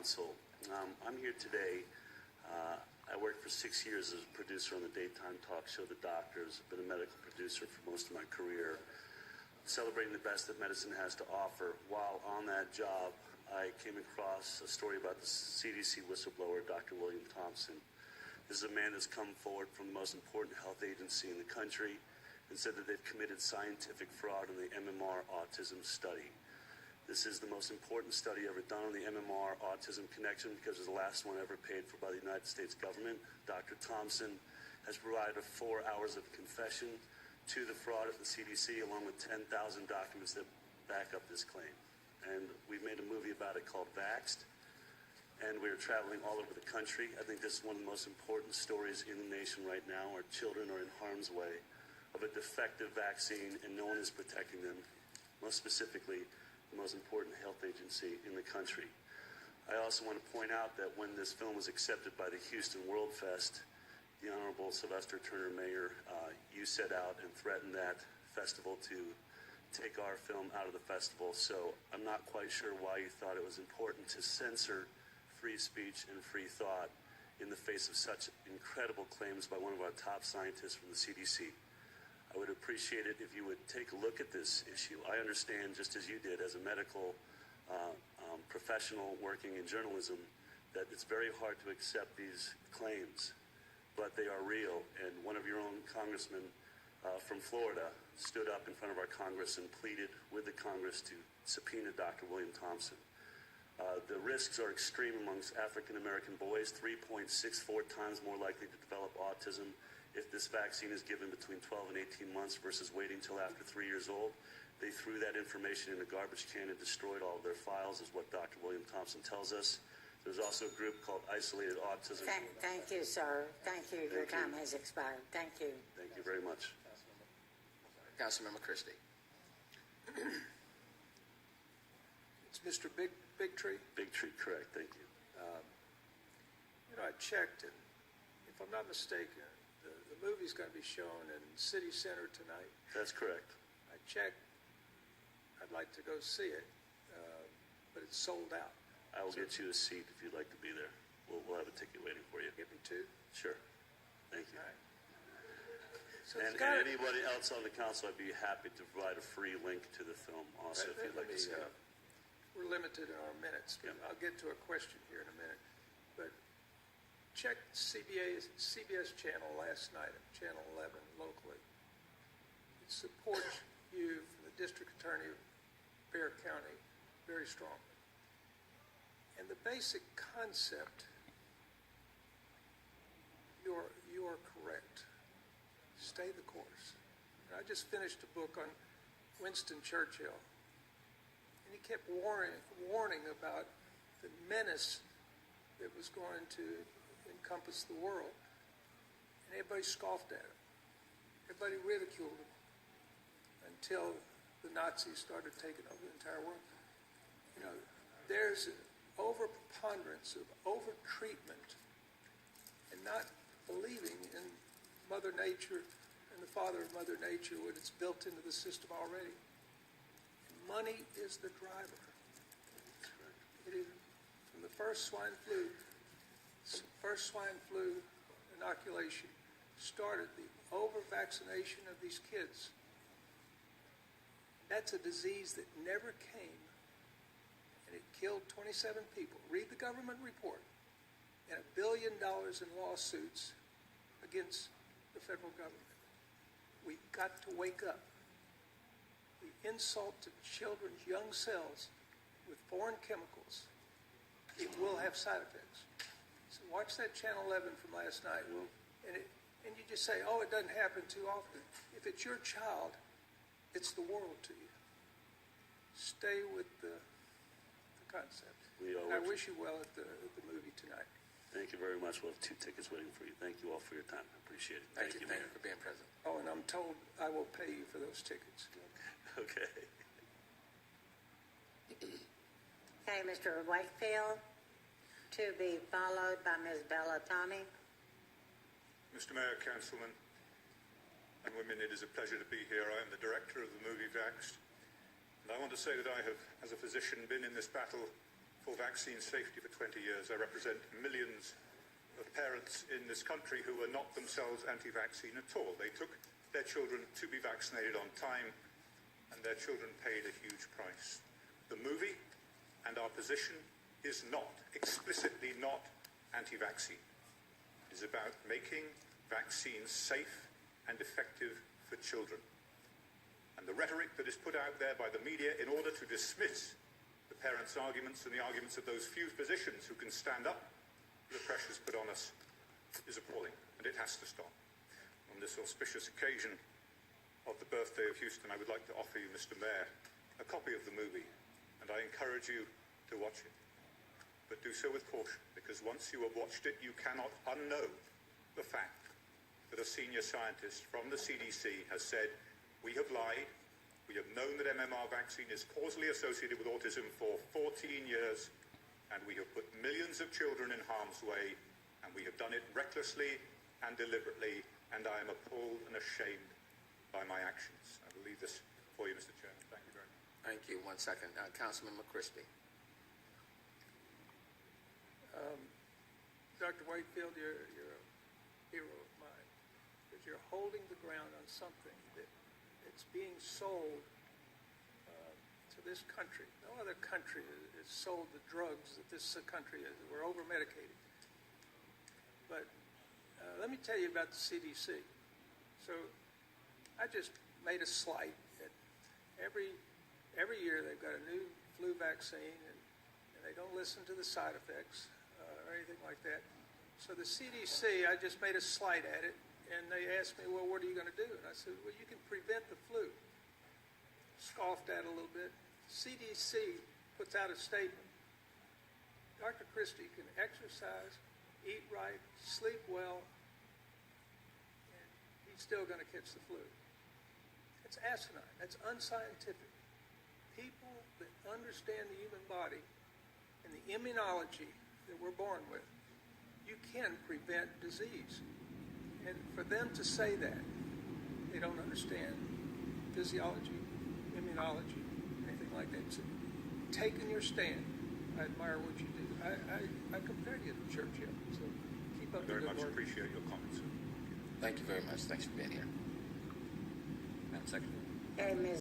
Counsil. I'm here today. I worked for 6 years as a producer on the daytime talk show The Doctors. I've been a medical producer for most of my career, celebrating the best that medicine has to offer. While on that job, I came across a story about the CDC whistleblower, Dr. William Thompson. This is a man that's come forward from the most important health agency in the country and said that they've committed scientific fraud in the MMR autism study. This is the most important study ever done on the MMR autism connection because it's the last one ever paid for by the United States government. Dr. Thompson has provided 4 hours of confession to the fraud at the CDC, along with 10,000 documents that back up this claim. And we've made a movie about it called Vaxxed, and we're traveling all over the country. I think this is one of the most important stories in the nation right now. Our children are in harm's way of a defective vaccine, and no one is protecting them, most specifically the most important health agency in the country. I also want to point out that when this film was accepted by the Houston Worldfest, the Honorable Sylvester Turner Mayor, you set out and threatened that festival to take our film out of the festival. So I'm not quite sure why you thought it was important to censor free speech and free thought in the face of such incredible claims by one of our top scientists from the CDC. I would appreciate it if you would take a look at this issue. I understand, just as you did, as a medical professional working in journalism, that it's very hard to accept these claims, but they are real. And one of your own congressmen from Florida stood up in front of our Congress and pleaded with the Congress to subpoena Dr. William Thompson. The risks are extreme amongst African-American boys, 3.64 times more likely to develop autism if this vaccine is given between 12 and 18 months versus waiting until after 3 years old. They threw that information in a garbage can and destroyed all of their files, is what Dr. William Thompson tells us. There's also a group called Isolated Autism. Thank you, sir. Thank you. Your time has expired. Thank you. Thank you very much. Councilmember Christie. It's Mr. Bigtree? Bigtree, correct. Thank you. I checked, and if I'm not mistaken, the movie's going to be shown in City Center tonight. That's correct. I checked. I'd like to go see it, but it's sold out. I will get you a seat if you'd like to be there. We'll have a ticket waiting for you. Give me two. Sure. Thank you. All right. So And anybody else on the council, I'd be happy to provide a free link to the film also if you'd like to see it. We're limited in our minutes. Yeah. I'll get to a question here in a minute. But check CBS channel last night, channel 11 locally. It supports you from the district attorney of Bexar County very strongly. And the basic concept, you are correct. Stay the course. And I just finished a book on Winston Churchill, and he kept warning about the menace that was going to encompass the world. And everybody scoffed at him. Everybody ridiculed him until the Nazis started taking over the entire world. There's an overpreponderance of over-treatment and not believing in Mother Nature and the Father of Mother Nature when it's built into the system already. And money is the driver. It is from the first swine flu inoculation started the over-vaccination of these kids. That's a disease that never came, and it killed 27 people. Read the government report. And $1 billion in lawsuits against the federal government. We've got to wake up. The insult to children's young cells with foreign chemicals, it will have side effects. So watch that Channel 11 from last night, and you just say, oh, it doesn't happen too often. If it's your child, it's the world to you. Stay with the concept. I wish you well at the movie tonight. Thank you very much. We'll have 2 tickets waiting for you. Thank you all for your time. I appreciate it. Thank you, Mayor, for being present. Oh, and I'm told I will pay you for those tickets. Okay. Okay, Mr. Wakefield, to be followed by Ms. Bella Tommy. Mr. Mayor, Councilman, and women, it is a pleasure to be here. I am the director of the movie Vaxxed, and I want to say that I have, as a physician, been in this battle for vaccine safety for 20 years. I represent millions of parents in this country who were not themselves anti-vaccine at all. They took their children to be vaccinated on time, and their children paid a huge price. The movie and our position is not, explicitly not, anti-vaccine. It is about making vaccines safe and effective for children. And the rhetoric that is put out there by the media in order to dismiss the parents' arguments and the arguments of those few physicians who can stand up to the pressures put on us is appalling, and it has to stop. On this auspicious occasion of the birthday of Houston, I would like to offer you, Mr. Mayor, a copy of the movie, and I encourage you to watch it. But do so with caution, because once you have watched it, you cannot unknow the fact that a senior scientist from the CDC has said, we have lied, we have known that MMR vaccine is causally associated with autism for 14 years, and we have put millions of children in harm's way, and we have done it recklessly and deliberately, and I am appalled and ashamed by my actions. I will leave this for you, Mr. Chairman. Thank you very much. Thank you. 1 second. Councilmember Christie. Dr. Wakefield, you're a hero of mine, because you're holding the ground on something that it's being sold to this country. No other country has sold the drugs that this country is. We're over-medicated. But let me tell you about the CDC. So I just made a slight. Every year they've got a new flu vaccine, and they don't listen to the side effects or anything like that. So the CDC, I just made a slight at it, and they asked me, well, what are you going to do? And I said, well, you can prevent the flu. Scoffed at it a little bit. CDC puts out a statement. Dr. Christie can exercise, eat right, sleep well, and he's still going to catch the flu. It's asinine. That's unscientific. People that understand the human body and the immunology that we're born with, you can prevent disease. And for them to say that, they don't understand physiology, immunology, anything like that. So, taking your stand, I admire what you do. I compare you to Churchill, so keep up the good work. Very much appreciate your comments. Thank you very much. Thanks for being here. Madam Secretary. Okay, Ms.